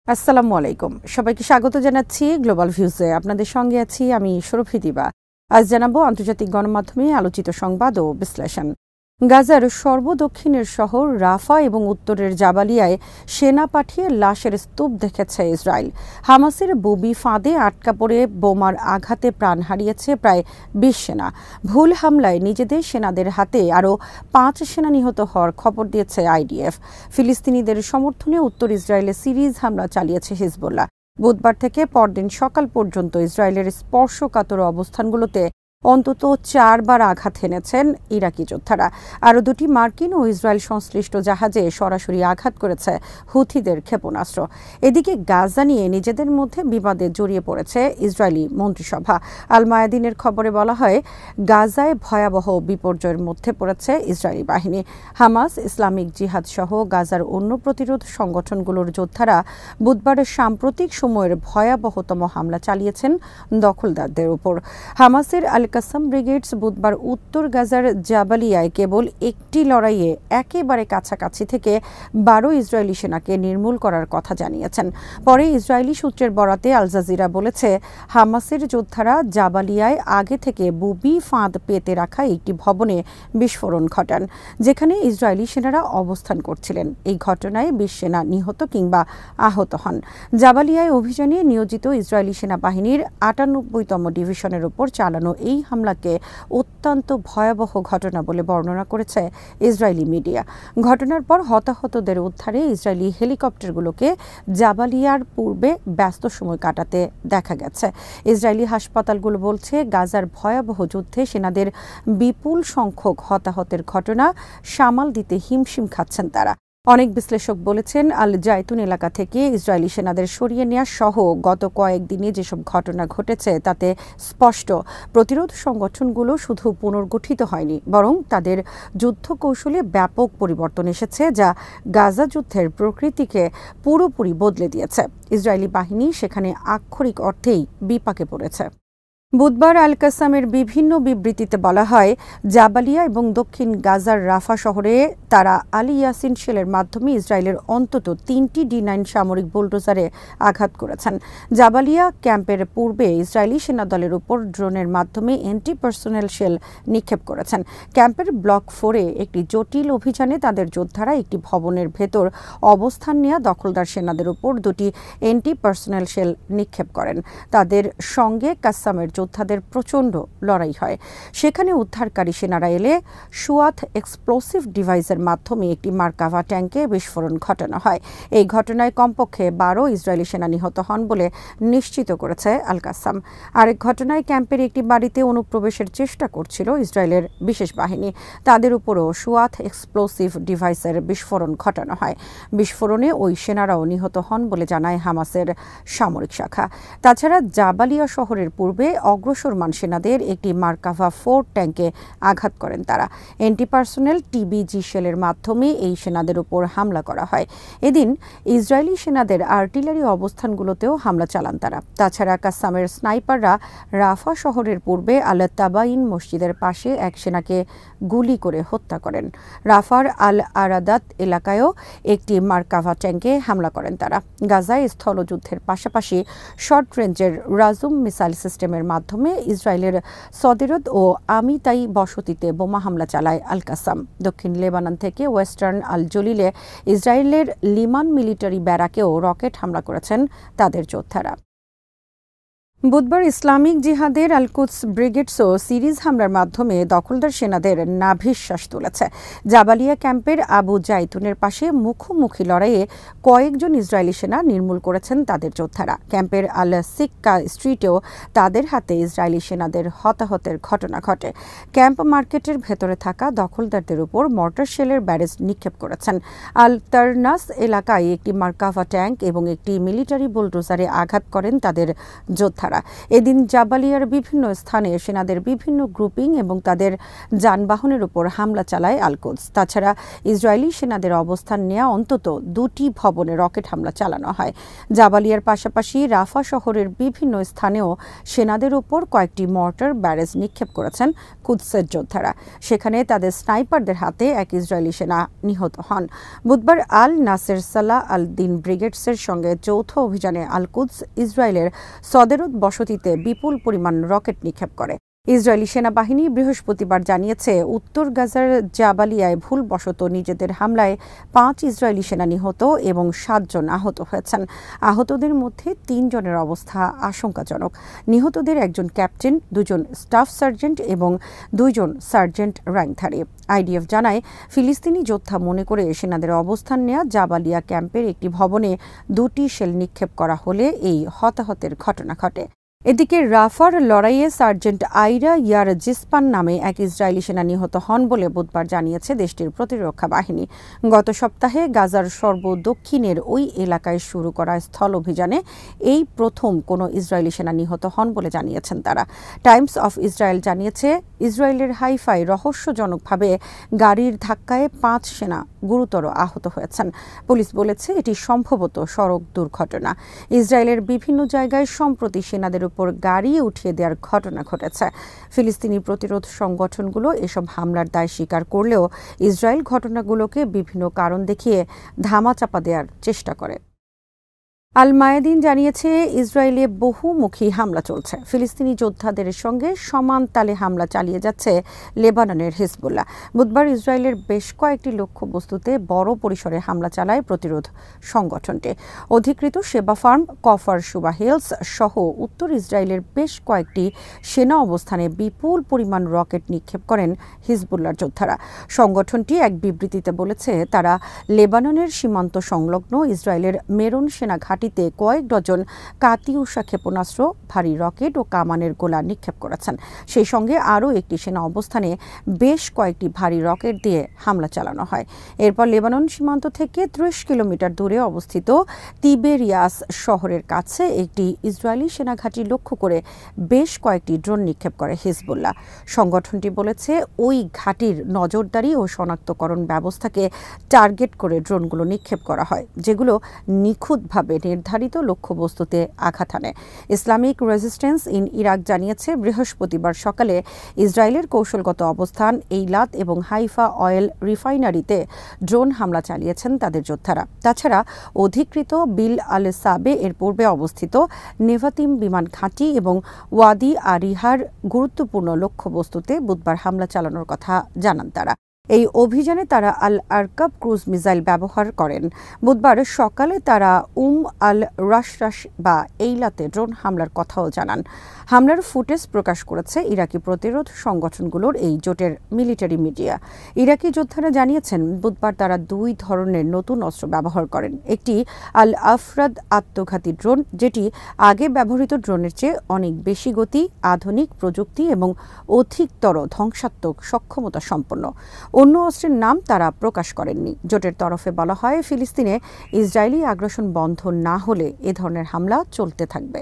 আসসালামু আলাইকুম। সবাইকে স্বাগত জানাচ্ছি গ্লোবাল ভিউজে। আপনাদের সঙ্গে আছি আমি শরফি দিবা। আজ জানাবো আন্তর্জাতিক গণমাধ্যমে আলোচিত সংবাদ ও বিশ্লেষণ। গাজার সর্বদক্ষিণের শহর রাফা এবং উত্তরের জাবালিয়ায় সেনা পাঠিয়ে লাশের স্তূপ দেখেছে ইসরায়েল। হামাসের ববি ফাঁদে আটকা পড়ে বোমার আঘাতে প্রাণ হারিয়েছে প্রায় ২০ সেনা। ভুল হামলায় নিজেদের সেনাদের হাতে আরও ৫ সেনা নিহত হওয়ার খবর দিয়েছে আইডিএফ। ফিলিস্তিনিদের সমর্থনে উত্তর ইসরায়েলে সিরিজ হামলা চালিয়েছে হিজবুল্লাহ। বুধবার থেকে পরদিন সকাল পর্যন্ত ইসরায়েলের স্পর্শকাতর অবস্থানগুলোতে অন্তত ৪ বার আঘাত হেনেছেন ইরাকি যোদ্ধারা। আরও ২টি মার্কিন ও ইসরায়েল সংশ্লিষ্ট জাহাজে সরাসরি আঘাত করেছে হুথিদের ক্ষেপণাস্ত্র। এদিকে গাজা নিয়ে নিজেদের মধ্যে বিবাদে জড়িয়ে পড়েছে ইসরায়েলি মন্ত্রিসভা। আল মায়াদিনের খবরে বলা হয়, গাজায় ভয়াবহ বিপর্যয়ের মধ্যে পড়েছে ইসরায়েলি বাহিনী। হামাস, ইসলামিক জিহাদ সহ গাজার অন্য প্রতিরোধ সংগঠনগুলোর যোদ্ধারা বুধবারের সাম্প্রতিক সময়ের ভয়াবহতম হামলা চালিয়েছেন দখলদারদের উপর। হামাসের আল কাসাম ব্রিগেডস বুধবার উত্তর গাজার জাবালিয়ায় কেবল একটি লড়াইয়ে একেবারে কাছাকাছি থেকে ১২ ইসরায়েলি সেনাকে নির্মূল করার কথা জানিয়েছেন। পরে ইসরায়েলি সূত্রের বরাতে আল জাজিরা বলেছে, হামাসের যোদ্ধারা জাবালিয়ায় আগে থেকে বুবি ফাঁদ পেতে রাখা একটি ভবনে বিস্ফোরণ ঘটান, যেখানে ইসরায়েলি সেনারা অবস্থান করছিলেন। এই ঘটনায় ২০ সেনা নিহত কিংবা আহত হন। জাবালিয়ায় অভিযানে নিয়োজিত ইসরায়েলি সেনাবাহিনীর ৯৮তম ডিভিশনের উপর চালানো এই হামলাকে অত্যন্ত ভয়াবহ ঘটনা বলে বর্ণনা করেছে ইসরায়েলি মিডিয়া। ঘটনার পর হতাহতদের উদ্ধারে ইসরায়েলি হেলিকপ্টারগুলোকে জাবালিয়ার পূর্বে ব্যস্ত সময় কাটাতে দেখা গেছে। ইসরায়েলি হাসপাতালগুলো বলছে, গাজার ভয়াবহ যুদ্ধে সেনাদের বিপুল সংখ্যক হতাহতের ঘটনা সামাল দিতে হিমশিম খাচ্ছেন তারা। অনেক বিশ্লেষক বলেছেন, আল জাইতুন এলাকা থেকে ইসরায়েলি সেনাদের সরিয়ে নেওয়া সহ গত কয়েকদিনে যেসব ঘটনা ঘটেছে তাতে স্পষ্ট প্রতিরোধ সংগঠনগুলো শুধু পুনর্গঠিত হয়নি, বরং তাদের যুদ্ধ কৌশলে ব্যাপক পরিবর্তন এসেছে, যা গাজা যুদ্ধের প্রকৃতিকে পুরোপুরি বদলে দিয়েছে। ইসরায়েলি বাহিনী সেখানে আক্ষরিক অর্থেই বিপাকে পড়েছে। বুধবার আল কাসামের বিভিন্ন বিবৃতিতে বলা হয়, জাবালিয়া এবং দক্ষিণ গাজার রাফা শহরে তারা আলী ইয়াসিন শেলের মাধ্যমে ইসরায়েলের অন্তত ৩টি D9 সামরিক বুলডোজারে আঘাত করেছেন। জাবালিয়া ক্যাম্পের পূর্বে ইসরায়েলি সেনাদলের উপর ড্রোনের মাধ্যমে অ্যান্টি পার্সোনেল শেল নিক্ষেপ করেছেন। ক্যাম্পের ব্লক 4-এ একটি জটিল অভিযানে তাদের যোদ্ধারা একটি ভবনের ভেতর অবস্থান নেওয়া দখলদার সেনাদের উপর 2টি অ্যান্টি পার্সোনেল শেল নিক্ষেপ করেন। তাদের সঙ্গে কাসামের যোদ্ধাদের প্রচণ্ড লড়াই হয়। সেখানে উদ্ধারকারী সেনারা এলে সুয়াত এক্সপ্লোসিভ ডিভাইসের মাধ্যমে একটি মার্কাভা ট্যাঙ্কে বিস্ফোরণ ঘটানো হয়। এই ঘটনায় কমপক্ষে ১২ ইসরায়েলি সেনা নিহত হন বলে নিশ্চিত করেছে আল কাসাম। আরেক ঘটনায় ক্যাম্পের একটি বাড়িতে অনুপ্রবেশের চেষ্টা করছিল ইসরায়েলের বিশেষ বাহিনী। তাদের উপরও সুয়াত এক্সপ্লোসিভ ডিভাইসের বিস্ফোরণ ঘটানো হয়। বিস্ফোরণে ওই সেনারাও নিহত হন বলে জানায় হামাসের সামরিক শাখা। তাছাড়া জাবালিয়া শহরের পূর্বে অগ্রসরমান সেনাদের একটি মার্কাভা 4 ট্যাঙ্কে আঘাত করেন তারা। অ্যান্টি পার্সোনেল TBG শেলের মাধ্যমে এই সেনাদের উপর হামলা করা হয়। এদিন ইসরায়েলি সেনাদের আর্টিলারি অবস্থানগুলোতেও হামলা চালান তারা। তাছাড়া কাসামের স্নাইপাররা রাফা শহরের পূর্বে আল তাবাইন মসজিদের পাশে এক সেনাকে গুলি করে হত্যা করেন। রাফার আল আরাদাত এলাকায়ও একটি মার্কাভা ট্যাঙ্কে হামলা করেন তারা। গাজায় স্থলযুদ্ধের পাশাপাশি শর্ট রেঞ্জের রাজুম মিসাইল সিস্টেমের মাধ্যমে ইসরায়েলের সদেরদ ও আমিতাই বসতিতে বোমা হামলা চালায় আল কাসাম। দক্ষিণ লেবানন থেকে ওয়েস্টার্ন আল জলিলে ইসরায়েলের লিমান মিলিটারি ব্যারাকেও রকেট হামলা করেছেন তাদের যোদ্ধারা। বুধবার ইসলামিক জিহাদের আল কুদস ব্রিগেডসও সিরিজ হামলার মাধ্যমে দখলদার সেনাদের নাভিশ্বাস তুলেছে। জাবালিয়া ক্যাম্পের আবু জাইতুনের পাশে মুখোমুখি লড়াইয়ে কয়েকজন ইসরায়েলি সেনা নির্মূল করেছেন তাদের যোদ্ধারা। ক্যাম্পের আল সিক্কা স্ট্রিটেও তাদের হাতে ইসরায়েলি সেনাদের হতাহতের ঘটনা ঘটে। ক্যাম্প মার্কেটের ভেতরে থাকা দখলদারদের উপর মর্টার শেলের ব্যারেজ নিক্ষেপ করেছেন। আল তারনাস এলাকায় একটি মার্কাভা ট্যাঙ্ক এবং একটি মিলিটারি বুলডোজারে আঘাত করেন তাদের যোদ্ধারা। তারা। এদিন জাবালিয়ার বিভিন্ন স্থানে সেনাদের বিভিন্ন গ্রুপিং এবং তাদের যানবাহনের উপর হামলা চালায় আল-কুদস। তাছাড়া ইসরায়েলি সেনাদের অবস্থান নেওয়া অন্তত 2টি ভবনে রকেট হামলা চালানো হয়। জাবালিয়ার পাশাপাশি রাফা শহরের বিভিন্ন স্থানেও সেনাদের উপর কয়েকটি মর্টার ব্যারেজ নিক্ষেপ করেছেন কুদসের যোদ্ধারা। সেখানে তাদের স্নাইপারদের হাতে এক ইসরায়েলি সেনা নিহত হন। বুধবার আল নাসের সালাহ আল দিন ব্রিগেডসের সঙ্গে যৌথ অভিযানে আল-কুদস ইসরায়েলের সদেরত বসতিতে বিপুল পরিমাণ রকেট নিক্ষেপ করে। ইসরায়েলি সেনাবাহিনী বৃহস্পতিবার জানিয়েছে, উত্তর গাজার জাবালিয়ায় ভুলবশত নিজেদের হামলায় 5 ইসরায়েলি সেনা নিহত এবং 7 জন আহত হয়েছেন। আহতদের মধ্যে 3 জনের অবস্থা আশঙ্কাজনক। নিহতদের একজন ক্যাপ্টেন, 2 জন স্টাফ সার্জেন্ট এবং 2 জন সার্জেন্ট র্যাঙ্কধারী। আইডিএফ জানায়, ফিলিস্তিনি যোদ্ধা মনে করে সেনাদের অবস্থান নেওয়া জাবালিয়া ক্যাম্পের একটি ভবনে 2টি শেল নিক্ষেপ করা হলে এই হতাহতের ঘটনা ঘটে। এদিকে রাফার লড়াইয়ে সার্জেন্ট আইরা ইয়ার জিসপান নামে এক ইসরায়েলি সেনা নিহত হন বলে বুধবার জানিয়েছে দেশটির প্রতিরক্ষা বাহিনী। গত সপ্তাহে গাজার সর্বদক্ষিণের ওই এলাকায় শুরু করা স্থল অভিযানে এই প্রথম কোনো ইসরায়েলি সেনা নিহত হন বলে জানিয়েছেন তারা। টাইমস অফ ইসরায়েল জানিয়েছে, ইসরায়েলের হাইফায় রহস্যজনকভাবে গাড়ির ধাক্কায় 5 সেনা গুরুতর আহত হয়েছেন। পুলিশ বলেছে এটি সম্ভবত সড়ক দুর্ঘটনা। ইসরায়েলের বিভিন্ন জায়গায় সম্প্রতি সেনাদের উপর গাড়ি উঠিয়ে দেওয়ার ঘটনা ঘটেছে। ফিলিস্তিনি প্রতিরোধ সংগঠনগুলো এসব হামলার দায় স্বীকার করলেও ইসরায়েল ঘটনাগুলোকে বিভিন্ন কারণ দেখিয়ে ধামাচাপা দেওয়ার চেষ্টা করে। আল মায়াদিন জানিয়েছে, ইসরায়েলে বহুমুখী হামলা চলছে। ফিলিস্তিনি যোদ্ধাদের সঙ্গে সমান তালে হামলা চালিয়ে যাচ্ছে লেবাননের হিজবুল্লাহ। বুধবার ইসরায়েলের বেশ কয়েকটি লক্ষ্যবস্তুতে বড় পরিসরে হামলা চালায় প্রতিরোধ সংগঠনটি। অধিকৃত সেবা ফার্ম, কফার শুবা হিলস সহ উত্তর ইসরায়েলের বেশ কয়েকটি সেনা অবস্থানে বিপুল পরিমাণ রকেট নিক্ষেপ করেন হিজবুল্লাহর যোদ্ধারা। সংগঠনটি এক বিবৃতিতে বলেছে, তারা লেবাননের সীমান্ত সংলগ্ন ইসরায়েলের মেরন সেনা ঘাঁটিতে কয়েক ডজন কাতিউষা ক্ষেপণাস্ত্র, ভারী রকেট ও কামানের গোলা নিক্ষেপ করেছেন। সেই সঙ্গে আরও একটি সেনা অবস্থানে বেশ কয়েকটি ভারী রকেট দিয়ে হামলা চালানো হয়। এরপর লেবানন সীমান্ত থেকে 30 কিলোমিটার দূরে অবস্থিত তিবেরিয়াস শহরের কাছে একটি ইসরায়েলি সেনা ঘাঁটি লক্ষ্য করে বেশ কয়েকটি ড্রোন নিক্ষেপ করে হিজবুল্লাহ। সংগঠনটি বলেছে, ওই ঘাঁটির নজরদারি ও শনাক্তকরণ ব্যবস্থাকে টার্গেট করে ড্রোনগুলো নিক্ষেপ করা হয়, যেগুলো নিখুঁতভাবে নির্ধারিত লক্ষ্যবস্তুতে আঘাত হানে। ইসলামিক রেজিস্ট্যান্স ইন ইরাক জানিয়েছে, বৃহস্পতিবার সকালে ইসরায়েলের কৌশলগত অবস্থান এইলাত এবং হাইফা অয়েল রিফাইনারিতে ড্রোন হামলা চালিয়েছেন তাদের যোদ্ধারা। তাছাড়া অধিকৃত বিল আল সাবে এর পূর্বে অবস্থিত নেভাতিম বিমান ঘাঁটি এবং ওয়াদি আরিহার গুরুত্বপূর্ণ লক্ষ্যবস্তুতে বুধবার হামলা চালানোর কথা জানান তারা। এই অভিযানে তারা আল আরকাব ক্রুজ মিসাইল ব্যবহার করেন। বুধবার সকালে তারা আল রাশরাশ বা এইলাতে ড্রোন হামলার কথাও জানান। হামলার ফুটেজ প্রকাশ করেছে ইরাকি প্রতিরোধ সংগঠনগুলোর এই জোটের মিলিটারি মিডিয়া। ইরাকি যোদ্ধারা জানিয়েছেন, বুধবার তারা 2 ধরনের নতুন অস্ত্র ব্যবহার করেন। একটি আল আফরাদ আত্মঘাতী ড্রোন, যেটি আগে ব্যবহৃত ড্রোনের চেয়ে অনেক বেশি গতি, আধুনিক প্রযুক্তি এবং অধিকতর ধ্বংসাত্মক সক্ষমতা সম্পন্ন। অন্য অস্ত্রের নাম তারা প্রকাশ করেননি। জোটের তরফে বলা হয়, ফিলিস্তিনে ইসরায়েলি আগ্রাসন বন্ধ না হলে এ ধরনের হামলা চলতে থাকবে।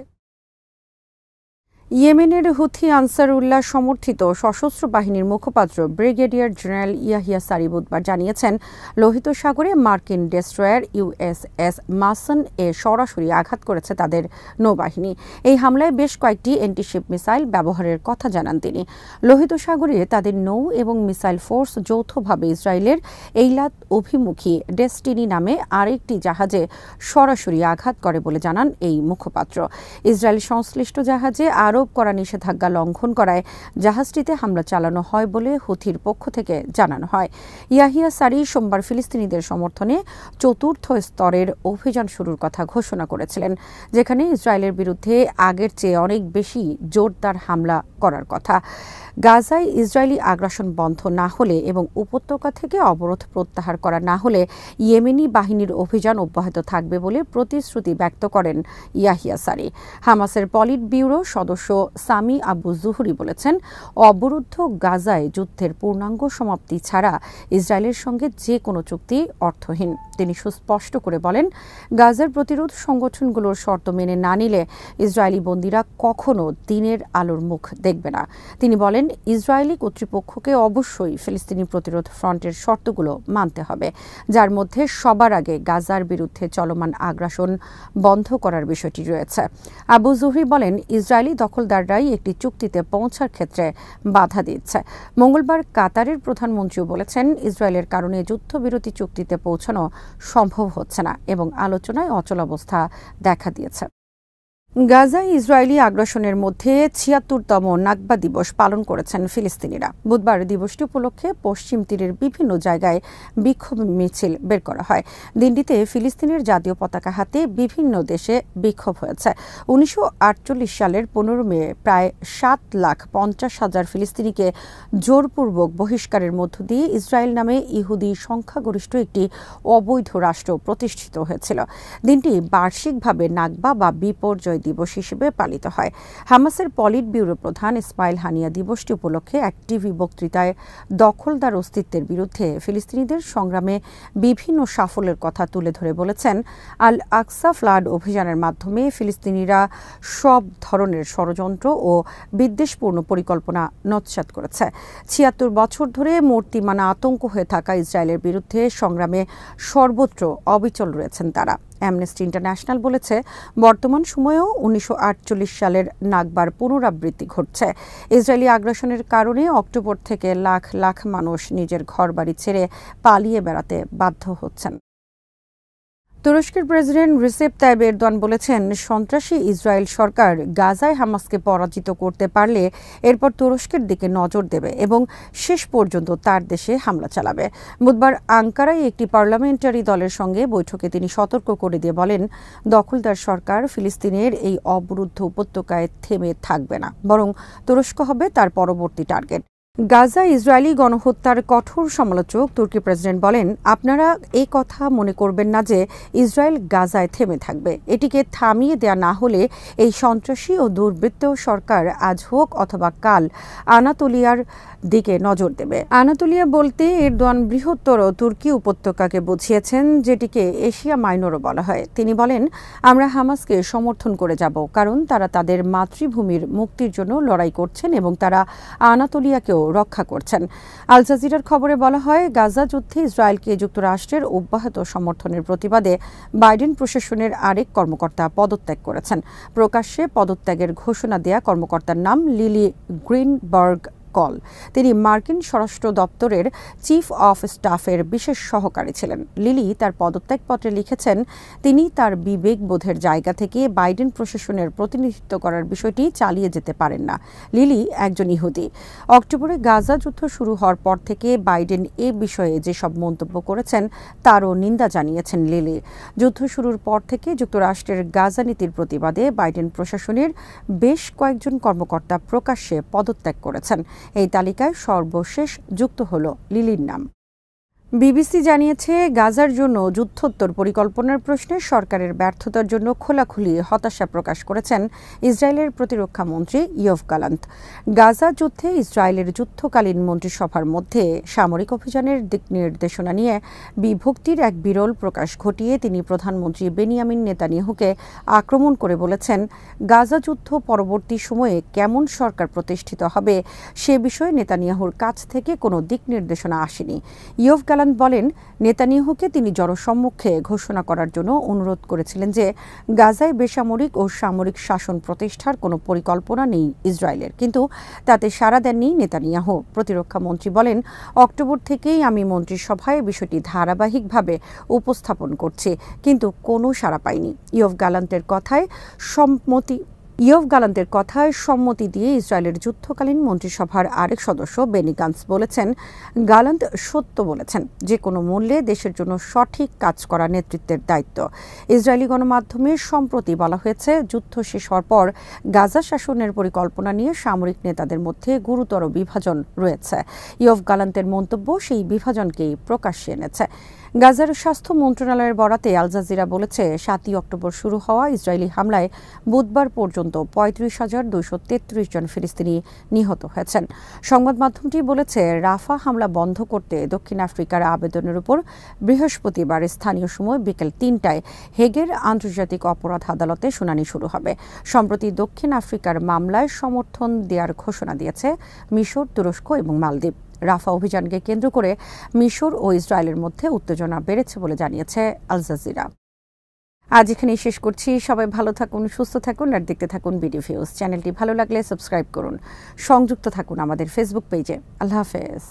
ইয়েমেনের হুথি আনসারুল্লাহ সমর্থিত সশস্ত্র বাহিনীর মুখপাত্র ব্রিগেডিয়ার জেনারেল ইয়াহিয়া সারি বুধবার জানিয়েছেন, লোহিত সাগরে মার্কিন ডেস্ট্রয়ার USS মাসন এ সরাসরি আঘাত করেছে তাদের নৌবাহিনী। এই হামলায় বেশ কয়েকটি অ্যান্টিশিপ মিসাইল ব্যবহারের কথা জানান তিনি। লোহিত সাগরে তাদের নৌ এবং মিসাইল ফোর্স যৌথভাবে ইসরায়েলের এইলাত অভিমুখী ডেস্টিনি নামে আরেকটি জাহাজে সরাসরি আঘাত করে বলে জানান এই মুখপাত্র। ইসরায়েল সংশ্লিষ্ট জাহাজে আরোপ করা নিষেধাজ্ঞা লঙ্ঘন করায় জাহাজটিতে হামলা চালানো হয় বলে হুথির পক্ষ থেকে জানানো হয়। ইয়াহিয়া সারি সোমবার ফিলিস্তিনিদের সমর্থনে 4র্থ স্তরের অভিযান শুরুর কথা ঘোষণা করেছিলেন, যেখানে ইসরায়েলের বিরুদ্ধে আগের চেয়ে অনেক বেশি জোরদার হামলা করার কথা। গাজায় ইসরায়েলি আগ্রাসন বন্ধ না হলে এবং উপত্যকা থেকে অবরোধ প্রত্যাহার করা না হলে ইয়েমেনি বাহিনীর অভিযান অব্যাহত থাকবে বলে প্রতিশ্রুতি ব্যক্ত করেন ইয়াহিয়া সারি। হামাসের পলিট ব্যুরো সদস্য সামি আবু জুহরি বলেছেন, অবরুদ্ধ গাজায় যুদ্ধের পূর্ণাঙ্গ সমাপ্তি ছাড়া ইসরায়েলের সঙ্গে যে কোনো চুক্তি অর্থহীন। তিনি সুস্পষ্ট করে বলেন, গাজার প্রতিরোধ সংগঠনগুলোর শর্ত মেনে না নিলে ইসরায়েলি বন্দীরা কখনো দিনের আলোর মুখ দেখবে না। তিনি বলেন, ইসরায়েলি কর্তৃপক্ষকে অবশ্যই ফিলিস্তিনি প্রতিরোধ ফ্রন্টের শর্তগুলো মানতে হবে, যার মধ্যে সবার আগে গাজার বিরুদ্ধে চলমান আগ্রাসন বন্ধ করার বিষয়টি রয়েছে। আবু জুহরি বলেন, ইসরায়েলি দখলদাররাই একটি চুক্তিতে পৌঁছার ক্ষেত্রে বাধা দিচ্ছে। মঙ্গলবার কাতারের প্রধানমন্ত্রীও বলেছেন, ইসরায়েলের কারণে যুদ্ধবিরতি চুক্তিতে পৌঁছানো সম্ভব হচ্ছে না এবং আলোচনায় অচলাবস্থা দেখা দিয়েছে। গাজায় ইসরায়েলি আগ্রাসনের মধ্যে ৭৬তম নাকবা দিবস পালন করেছেন ফিলিস্তিনিরা। বুধবার দিবসটি উপলক্ষে পশ্চিম তীরের বিভিন্ন জায়গায় বিক্ষোভ মিছিল বের করা হয়। দিনটিতে ফিলিস্তিনের জাতীয় পতাকা হাতে বিভিন্ন দেশে বিক্ষোভ হয়েছে। ১৯৪৮ সালের ১৫ মে প্রায় ৭,৫০,০০০ ফিলিস্তিনিকে জোরপূর্বক বহিষ্কারের মধ্য দিয়ে ইসরায়েল নামে ইহুদি সংখ্যাগরিষ্ঠ একটি অবৈধ রাষ্ট্র প্রতিষ্ঠিত হয়েছিল। দিনটি বার্ষিকভাবে নাকবা বা বিপর্যয় দিবস হিসেবে পালিত হয়। হামাসের পলিট ব্যুরো প্রধান ইসমাইল হানিয়া দিবসটি উপলক্ষে এক টিভি বক্তৃতায় দখলদার অস্তিত্বের বিরুদ্ধে ফিলিস্তিনিদের সংগ্রামে বিভিন্ন সাফল্যের কথা তুলে ধরে বলেছেন, আল আকসা ফ্লাড অভিযানের মাধ্যমে ফিলিস্তিনিরা সব ধরনের ষড়যন্ত্র ও বিদ্বেষপূর্ণ পরিকল্পনা নস্যাৎ করেছে। ৭৬ বছর ধরে মূর্তিমান আতঙ্ক হয়ে থাকা ইসরায়েলের বিরুদ্ধে সংগ্রামে সর্বত্র অবিচল রয়েছেন তারা। অ্যামনেস্টি ইন্টারন্যাশনাল বলেছে, বর্তমান সময়েও ১৯৪৮ সালের নাকবার পুনরাবৃত্তি ঘটছে। ইসরায়েলি আগ্রাসনের কারণে অক্টোবর থেকে লাখ লাখ মানুষ নিজের ঘরবাড়ি ছেড়ে পালিয়ে বেড়াতে বাধ্য হচ্ছেন। তুরস্কের প্রেসিডেন্ট রিসেপ তাইব এরদোয়ান বলেছেন, সন্ত্রাসী ইসরায়েল সরকার গাজায় হামাসকে পরাজিত করতে পারলে এরপর তুরস্কের দিকে নজর দেবে এবং শেষ পর্যন্ত তার দেশে হামলা চালাবে। বুধবার আঙ্কারায় একটি পার্লামেন্টারি দলের সঙ্গে বৈঠকে তিনি সতর্ক করে দিয়ে বলেন, দখলদার সরকার ফিলিস্তিনের এই অবরুদ্ধ উপত্যকায় থেমে থাকবে না, বরং তুরস্ক হবে তার পরবর্তী টার্গেট। গাজা ইসরায়েলি গণহত্যার কঠোর সমালোচক তুর্কি প্রেসিডেন্ট বলেন, আপনারা এই কথা মনে করবেন না যে ইসরায়েল গাজায় থেমে থাকবে। এটিকে থামিয়ে দেয়া না হলে এই সন্ত্রাসী ও দুর্বৃত্ত সরকার আজ হোক অথবা কাল আনাতোলিয়ার দিকে নজর দেবে। আনাতোলিয়া বলতে এরদোয়ান বৃহত্তর তুর্কি উপত্যকাকে বুঝিয়েছেন, যেটিকে এশিয়া মাইনরও বলা হয়। তিনি বলেন, আমরা হামাসকে সমর্থন করে যাব, কারণ তারা তাদের মাতৃভূমির মুক্তির জন্য লড়াই করছেন এবং তারা আনাতোলিয়াকেও রক্ষা করছেন। আল জাজিরার খবরে বলা হয়, গাজা যুদ্ধে ইসরায়েলকে যুক্তরাষ্ট্রের অব্যাহত সমর্থনের প্রতিবাদে বাইডেন প্রশাসনের আরেক কর্মকর্তা পদত্যাগ করেছেন। প্রকাশ্যে পদত্যাগের ঘোষণা দেয়া কর্মকর্তার নাম লিলি গ্রিনবার্গ কল। তিনি মার্কিন স্বরাষ্ট্র দপ্তরের চিফ অফ স্টাফের বিশেষ সহকারী ছিলেন। লিলি তার পদত্যাগপত্রে লিখেছেন, তিনি তার বিবেকবোধের জায়গা থেকে বাইডেন প্রশাসনের প্রতিনিধিত্ব করার বিষয়টি চালিয়ে যেতে পারেন না। লিলি একজন ইহুদি। অক্টোবরে গাজা যুদ্ধ শুরু হওয়ার পর থেকে বাইডেন এ বিষয়ে যেসব মন্তব্য করেছেন তারও নিন্দা জানিয়েছেন লিলি। যুদ্ধ শুরুর পর থেকে যুক্তরাষ্ট্রের গাজা নীতির প্রতিবাদে বাইডেন প্রশাসনের বেশ কয়েকজন কর্মকর্তা প্রকাশ্যে পদত্যাগ করেছেন। এই তালিকায় সর্বশেষ যুক্ত হল লিলির নাম। বিবিসি জানিয়েছে, গাজার জন্য যুদ্ধোত্তর পরিকল্পনার প্রশ্নে সরকারের ব্যর্থতার জন্য খোলাখুলি হতাশা প্রকাশ করেছেন ইসরায়েলের প্রতিরক্ষা মন্ত্রী ইয়োভ গালান্ত। গাজা যুদ্ধে ইসরায়েলের যুদ্ধকালীন মন্ত্রিসভার মধ্যে সামরিক অভিযানের দিক নির্দেশনা নিয়ে বিভক্তির এক বিরল প্রকাশ ঘটিয়ে তিনি প্রধানমন্ত্রী বেনিয়ামিন নেতানিয়াহুকে আক্রমণ করে বলেছেন, গাজা যুদ্ধ পরবর্তী সময়ে কেমন সরকার প্রতিষ্ঠিত হবে সে বিষয়ে নেতানিয়াহুর কাছ থেকে কোনো দিক নির্দেশনা আসেনি। ইয়োভ গালান্ত বলেন, নেতানিয়াহুকে তিনি জনসম্মুখে ঘোষণা করার জন্য অনুরোধ করেছিলেন যে গাজায় বেসামরিক ও সামরিক শাসন প্রতিষ্ঠার কোনো পরিকল্পনা নেই ইসরায়েলের, কিন্তু তাতে সাড়া দেননি নেতানিয়াহু। প্রতিরক্ষা মন্ত্রী বলেন, অক্টোবর থেকেই আমি মন্ত্রিসভায় বিষয়টি ধারাবাহিকভাবে উপস্থাপন করছি, কিন্তু কোনো সাড়া পাইনি। ইয়োভ গালান্তের কথায় সম্মতি ইয়োভ গালান্তের কথায় সম্মতি দিয়ে ইসরায়েলের যুদ্ধকালীন মন্ত্রিসভার আরেক সদস্য বেনি গান্স বলেছেন, গালান্ত সত্য বলেছেন, যে কোনো মূল্যে দেশের জন্য সঠিক কাজ করা নেতৃত্বের দায়িত্ব। ইসরায়েলি গণমাধ্যমে সম্প্রতি বলা হয়েছে, যুদ্ধ শেষ হওয়ার পর গাজা শাসনের পরিকল্পনা নিয়ে সামরিক নেতাদের মধ্যে গুরুতর বিভাজন রয়েছে। ইয়োভ গালান্তের মন্তব্য সেই বিভাজনকেই প্রকাশ্যে এনেছে। গাজার স্বাস্থ্য মন্ত্রণালয়ের বরাতে আল জাজিরা বলেছে, 7ই অক্টোবর শুরু হওয়া ইসরায়েলি হামলায় বুধবার পর্যন্ত 35,233 জন ফিলিস্তিনি নিহত হয়েছেন। সংবাদ মাধ্যমটি বলেছে, রাফা হামলা বন্ধ করতে দক্ষিণ আফ্রিকার আবেদনের উপর বৃহস্পতিবার স্থানীয় সময় বিকেল 3টায় হেগের আন্তর্জাতিক অপরাধ আদালতে শুনানি শুরু হবে। সম্প্রতি দক্ষিণ আফ্রিকার মামলায় সমর্থন দেওয়ার ঘোষণা দিয়েছে মিশর, তুরস্ক এবং মালদ্বীপ। রাফা অভিযানকে কেন্দ্র করে মিশর ও ইসরায়েলের মধ্যে উত্তেজনা বেড়েছে বলে জানিয়েছে আল জাজিরা। আজ এখানেই শেষ করছি। সবাই ভালো থাকুন, সুস্থ থাকুন আর দেখতে থাকুন বিডি ভিউজ। চ্যানেলটি ভালো লাগলে সাবস্ক্রাইব করুন, সংযুক্ত থাকুন আমাদের ফেসবুক পেজে। আল্লাহ হাফেজ।